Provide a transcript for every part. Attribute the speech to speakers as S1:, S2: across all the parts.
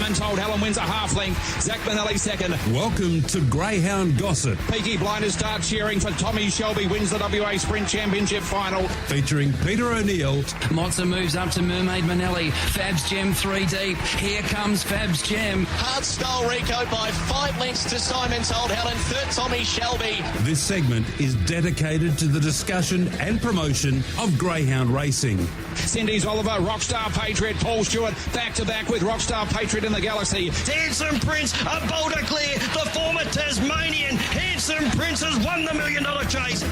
S1: Simon Told Helen wins a half length. Zach Manelli second.
S2: Welcome to Greyhound Gossip.
S1: Peaky Blinders start cheering for Tommy Shelby wins the WA Sprint Championship final.
S2: Featuring Peter O'Neill.
S3: Mozza moves up to Mermaid Manelli. Fab's Gem 3 deep. Here comes Fab's Gem.
S4: Hard Style Rico by 5 lengths to Simon Told Helen. Third Tommy Shelby.
S2: This segment is dedicated to the discussion and promotion of greyhound racing.
S1: Cindy's Oliver, Rockstar Patriot, Paul Stewart, back-to-back with Rockstar Patriot in the Galaxy.
S5: Handsome Prince, a bolder clear. The former Tasmanian Handsome Prince has won the $1 million chase.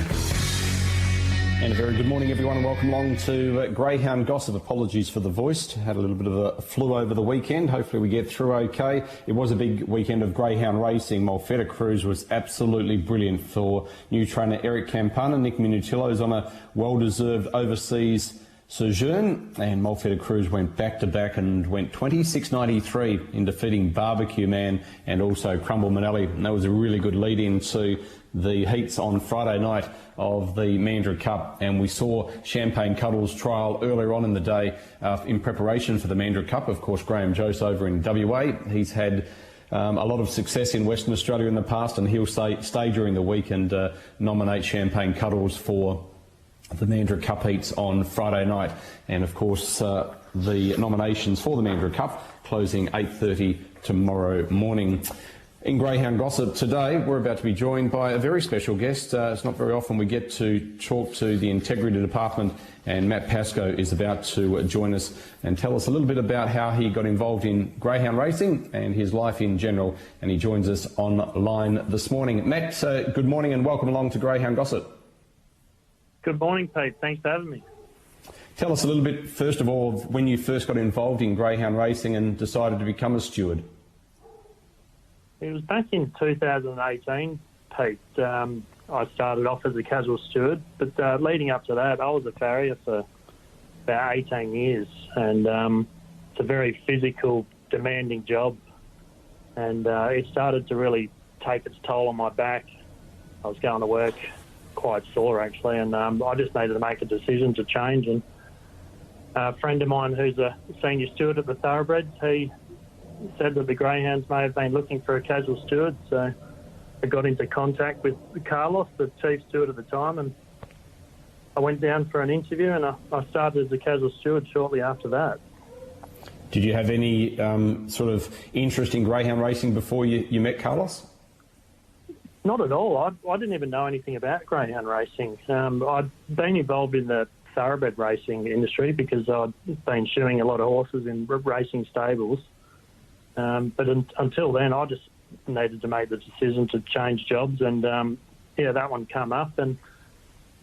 S6: And a very good morning, everyone, and welcome along to Greyhound Gossip. Apologies for the voice. Had a little bit of a flu over the weekend. Hopefully we get through okay. It was a big weekend of greyhound racing. Malfetta Cruise was absolutely brilliant for new trainer Eric Campana. Nick Minutillo's on a well-deserved overseas sojourn, and Malfetta Cruise went back-to-back and went 26.93 in defeating Barbecue Man and also Crumble Manelli. And that was a really good lead-in to the heats on Friday night of the Mandurah Cup, and we saw Champagne Cuddles trial earlier on in the day in preparation for the Mandurah Cup. Of course, Graham Jose over in WA. He's had a lot of success in Western Australia in the past, and he'll stay during the week and nominate Champagne Cuddles for the Mandurah Cup heats on Friday night. And of course, the nominations for the Mandurah Cup closing 8:30 tomorrow morning. In Greyhound Gossip today, we're about to be joined by a very special guest. It's not very often we get to talk to the Integrity Department, and Matt Pascoe is about to join us and tell us a little bit about how he got involved in greyhound racing and his life in general, and he joins us online this morning. Matt, good morning and welcome along to Greyhound Gossip.
S7: Good morning, Pete. Thanks for having me.
S6: Tell us a little bit, first of all, of when you first got involved in greyhound racing and decided to become a steward.
S7: It was back in 2018, Pete. I started off as a casual steward, but leading up to that, I was a farrier for about 18 years, and it's a very physical, demanding job, and it started to really take its toll on my back. I was going to work quite sore, actually, and I just needed to make a decision to change, and a friend of mine who's a senior steward at the Thoroughbreds, he said that the Greyhounds may have been looking for a casual steward, so I got into contact with Carlos, the chief steward at the time, and I went down for an interview, and I started as a casual steward shortly after that.
S6: Did you have any sort of interest in greyhound racing before you met Carlos?
S7: Not at all. I didn't even know anything about greyhound racing. I'd been involved in the thoroughbred racing industry because I'd been shoeing a lot of horses in racing stables. But until then, I just needed to make the decision to change jobs, and that one come up, and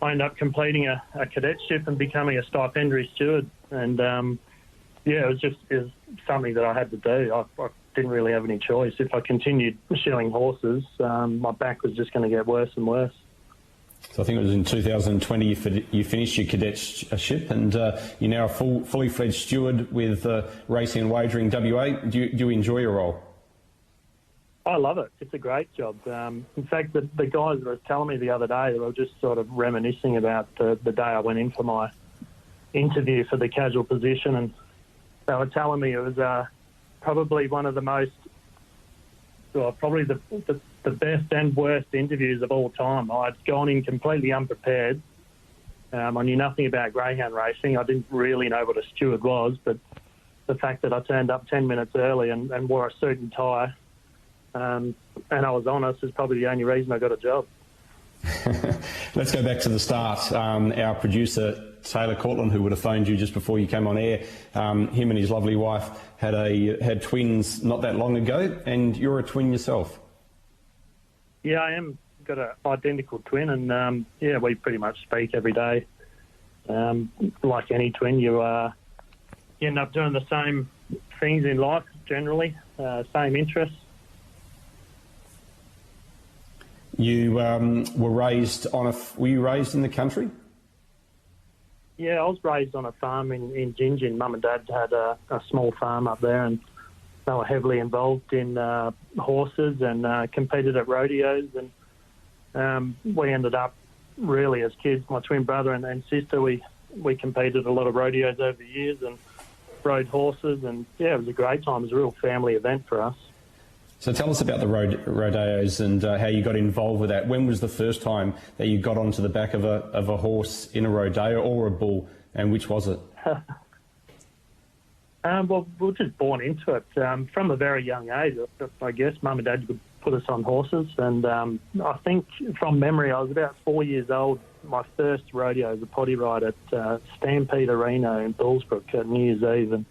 S7: I ended up completing a cadetship and becoming a stipendiary steward. And it was something that I had to do. I didn't really have any choice. If I continued shoeing horses, my back was just going to get worse and worse.
S6: So I think it was in 2020 you finished your cadetship, and you're now a fully fledged steward with Racing and Wagering WA. Do you enjoy your role?
S7: I love it. It's a great job. In fact, the guys that were telling me the other day, they were just sort of reminiscing about the day I went in for my interview for the casual position, and they were telling me it was probably one of the most, probably the best and worst interviews of all time. I'd gone in completely unprepared. I knew nothing about greyhound racing. I didn't really know what a steward was, but the fact that I turned up 10 minutes early and wore a suit and tie, and I was honest, is probably the only reason I got a job.
S6: Let's go back to the start. Our producer, Taylor Cortland, who would have phoned you just before you came on air, him and his lovely wife had twins not that long ago, and you're a twin yourself.
S7: Yeah, I am. Got an identical twin, and we pretty much speak every day. Like any twin, you end up doing the same things in life generally, same interests.
S6: You were raised were you raised in the country?
S7: Yeah, I was raised on a farm in Gingin. Mum and Dad had a small farm up there, and they were heavily involved in horses and competed at rodeos. And we ended up, really, as kids, my twin brother and sister, we competed a lot of rodeos over the years. And rode horses, and yeah, it was a great time. It was a real family event for us.
S6: So tell us about the rodeos and how you got involved with that. When was the first time that you got onto the back of a horse in a rodeo or a bull, and which was it?
S7: Well, we were just born into it. From a very young age, I guess, Mum and Dad would put us on horses. And I think from memory, I was about 4 years old. My first rodeo was a potty ride at Stampede Arena in Bullsbrook at New Year's Eve. And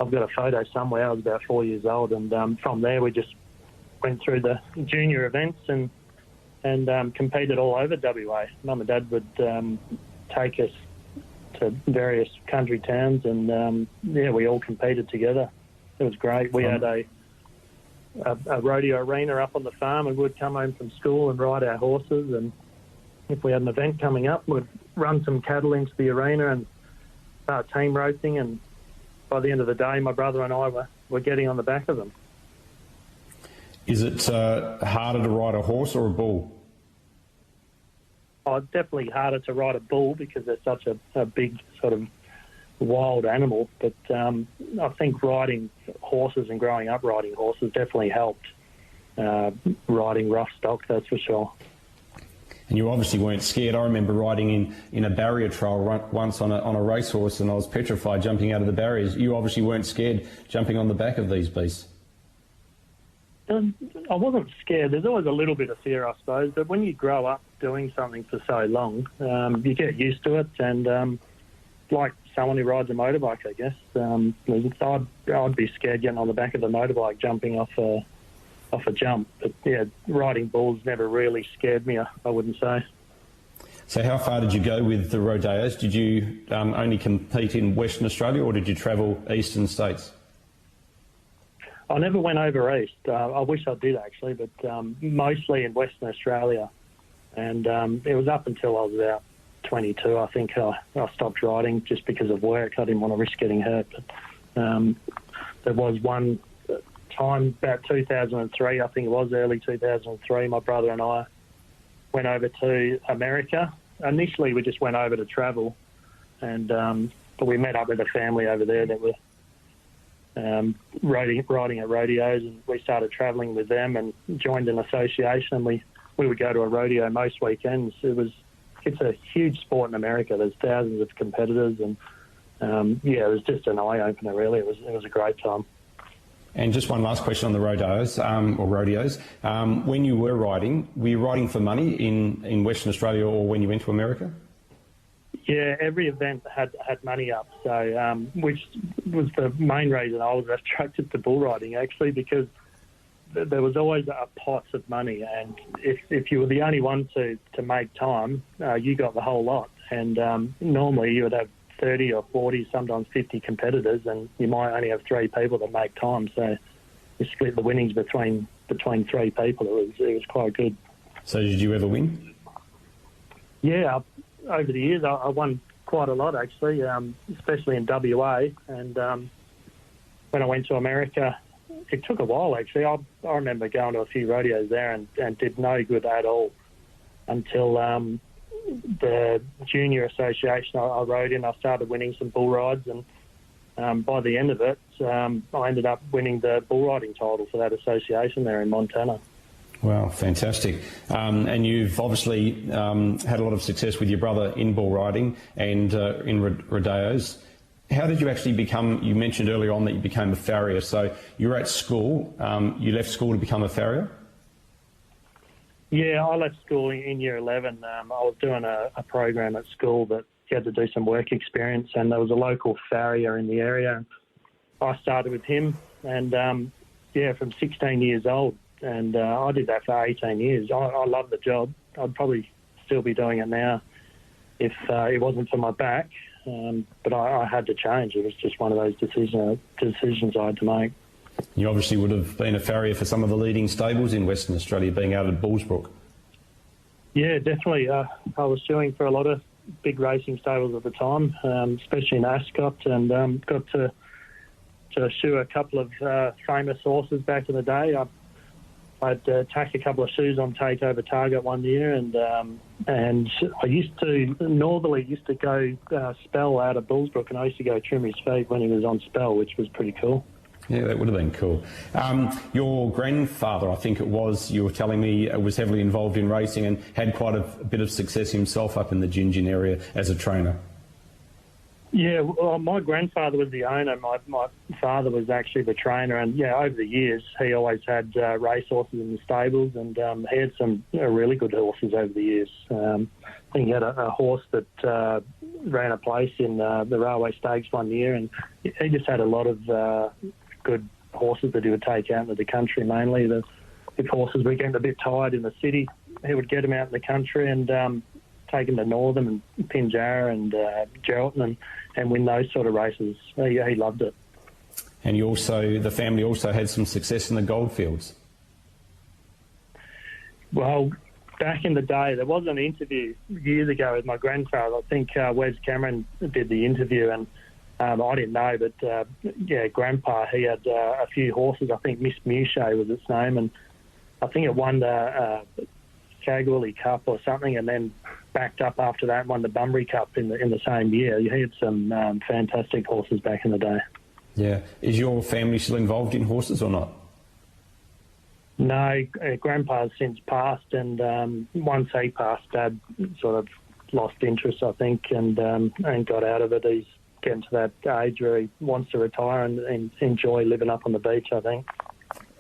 S7: I've got a photo somewhere. I was about 4 years old. And from there, we just went through the junior events and competed all over WA. Mum and Dad would take us to various country towns, and we all competed together. It was great. We had a rodeo arena up on the farm, and we'd come home from school and ride our horses, and if we had an event coming up, we'd run some cattle into the arena and start team racing, and by the end of the day, my brother and I were getting on the back of them.
S6: Is it harder to ride a horse or a bull?
S7: Oh, it's definitely harder to ride a bull because they're such a big sort of wild animal. But I think riding horses and growing up riding horses definitely helped riding rough stock, that's for sure.
S6: And you obviously weren't scared. I remember riding in a barrier trail once on a racehorse, and I was petrified jumping out of the barriers. You obviously weren't scared jumping on the back of these beasts.
S7: I wasn't scared. There's always a little bit of fear, I suppose, but when you grow up doing something for so long, you get used to it, and like someone who rides a motorbike, I guess, I'd be scared getting on the back of the motorbike jumping off a jump. But yeah, riding bulls never really scared me, I wouldn't say.
S6: So how far did you go with the rodeos? Did you only compete in Western Australia, or did you travel eastern states?
S7: I never went over east. I wish I did, actually, but mostly in Western Australia. And it was up until I was about 22, I think, I stopped riding just because of work. I didn't want to risk getting hurt. But there was one time, about 2003, I think it was early 2003, my brother and I went over to America. Initially, we just went over to travel, and but we met up with a family over there that were riding at rodeos, and we started travelling with them and joined an association. We would go to a rodeo most weekends. It's a huge sport in America. There's thousands of competitors, and it was just an eye opener. Really, it was a great time.
S6: And just one last question on the rodeos. When you were you riding for money in Western Australia, or when you went to America?
S7: Yeah, every event had money up, so which was the main reason I was attracted to bull riding, actually, because there was always a pot of money, and if you were the only one to make time, you got the whole lot. And normally you would have 30 or 40, sometimes 50 competitors, and you might only have 3 people that make time. So you split the winnings between 3 people. It was quite good.
S6: So did you ever win?
S7: Yeah, over the years I won quite a lot, actually, especially in WA. And when I went to America, it took a while, actually. I remember going to a few rodeos there and did no good at all until the junior association I rode in. I started winning some bull rides, and by the end of it, I ended up winning the bull riding title for that association there in Montana.
S6: Wow, fantastic. And you've obviously had a lot of success with your brother in bull riding and in rodeos. How did you actually become, you mentioned earlier on that you became a farrier, so you were at school, you left school to become a farrier? Yeah,
S7: I left school in year 11. I was doing a program at school that you had to do some work experience, and there was a local farrier in the area. I started with him, and from 16 years old, and I did that for 18 years. I love the job. I'd probably still be doing it now if it wasn't for my back, but I had to change. It was just one of those decisions I had to make.
S6: You obviously would have been a farrier for some of the leading stables in Western Australia, being out at Bullsbrook. Yeah,
S7: definitely. I was shoeing for a lot of big racing stables at the time, especially in Ascot, and got to shoe a couple of famous horses back in the day. I'd tack a couple of shoes on takeover target one year, and I used to go spell out of Bullsbrook, and I used to go trim his feet when he was on spell, which was pretty cool.
S6: Yeah, that would have been cool. Your grandfather, I think it was, you were telling me, was heavily involved in racing and had quite a bit of success himself up in the Gingin area as a trainer.
S7: Yeah, well, my grandfather was the owner. My father was actually the trainer, and yeah, over the years he always had race horses in the stables, and he had some really good horses over the years. I think he had a horse that ran a place in the Railway Stakes one year, and he just had a lot of good horses that he would take out into the country. Mainly, if horses were getting a bit tired in the city, he would get them out in the country and take them to Northern and Pinjarra and Geraldton and win those sort of races. He loved it.
S6: And the family also had some success in the goldfields.
S7: Well, back in the day, there was an interview years ago with my grandfather. I think Wes Cameron did the interview, and I didn't know, but Grandpa, he had a few horses. I think Miss Muchet was its name, and I think it won the Kalgoorlie Cup or something, and then backed up after that, won the Bunbury Cup in the same year. He had some fantastic horses back in the day. Yeah.
S6: Is your family still involved in horses or not?
S7: No, Grandpa's since passed, and once he passed, Dad sort of lost interest, I think, and got out of it. He's getting to that age where he wants to retire and enjoy living up on the beach, I think.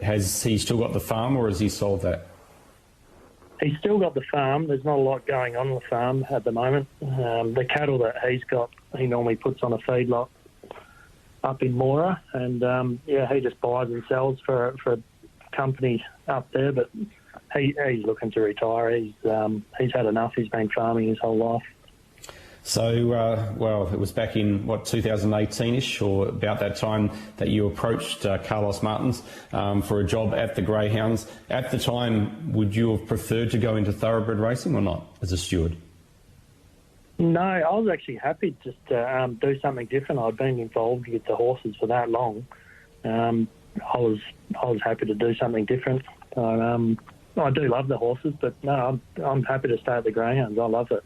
S6: Has he still got the farm, or has he sold that?
S7: He's still got the farm. There's not a lot going on the farm at the moment. The cattle that he's got, he normally puts on a feedlot up in Mora, and he just buys and sells for a company up there. But he's looking to retire. He's had enough. He's been farming his whole life.
S6: So, it was back in, 2018-ish, or about that time, that you approached Carlos Martins for a job at the Greyhounds. At the time, would you have preferred to go into thoroughbred racing or not, as a steward?
S7: No, I was actually happy just to do something different. I'd been involved with the horses for that long. I was happy to do something different. I do love the horses, but no, I'm happy to stay at the Greyhounds. I love it.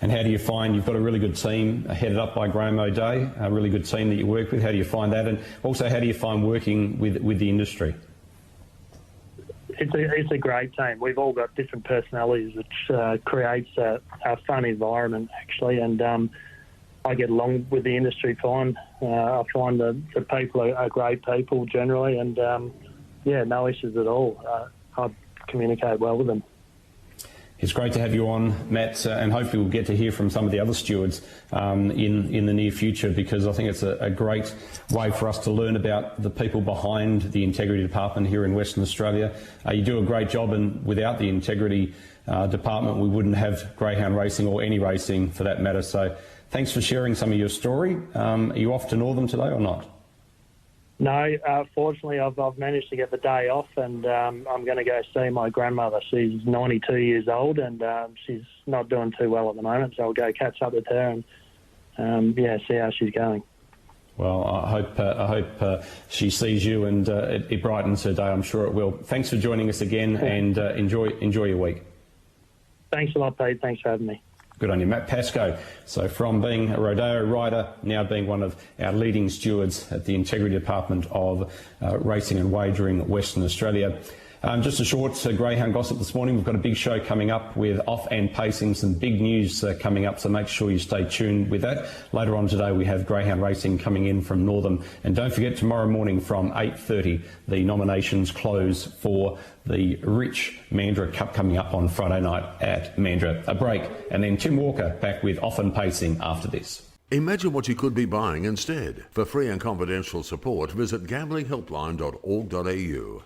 S6: And how do you find, you've got a really good team headed up by Graham O'Day, a really good team that you work with. How do you find that? And also, how do you find working with the industry?
S7: It's a great team. We've all got different personalities, which creates a fun environment, actually. And I get along with the industry fine. I find the people are great people generally, and no issues at all. I communicate well with them.
S6: It's great to have you on, Matt, and hopefully we'll get to hear from some of the other stewards in the near future, because I think it's a great way for us to learn about the people behind the Integrity Department here in Western Australia. You do a great job, and without the Integrity Department, we wouldn't have greyhound racing, or any racing for that matter. So thanks for sharing some of your story. Are you off to Northern today or not?
S7: No, fortunately, I've managed to get the day off, and I'm going to go see my grandmother. She's 92 years old, and she's not doing too well at the moment, so I'll go catch up with her and see how she's going. Well, I hope she sees you and it brightens her day. I'm sure it will. Thanks for joining us again, and enjoy your week. Thanks a lot, Pete. Thanks for having me. Good on you, Matt Pascoe. So from being a rodeo rider, now being one of our leading stewards at the Integrity Department of Racing and Wagering Western Australia. Just a short greyhound gossip this morning. We've got a big show coming up with off and pacing, some big news coming up, so make sure you stay tuned with that. Later on today we have greyhound racing coming in from Northern, and don't forget tomorrow morning from 8:30 the nominations close for the Rich Mandurah Cup coming up on Friday night at Mandurah. A break, and then Tim Walker back with off and pacing after this.
S8: Imagine what you could be buying instead. For free and confidential support, visit gamblinghelpline.org.au.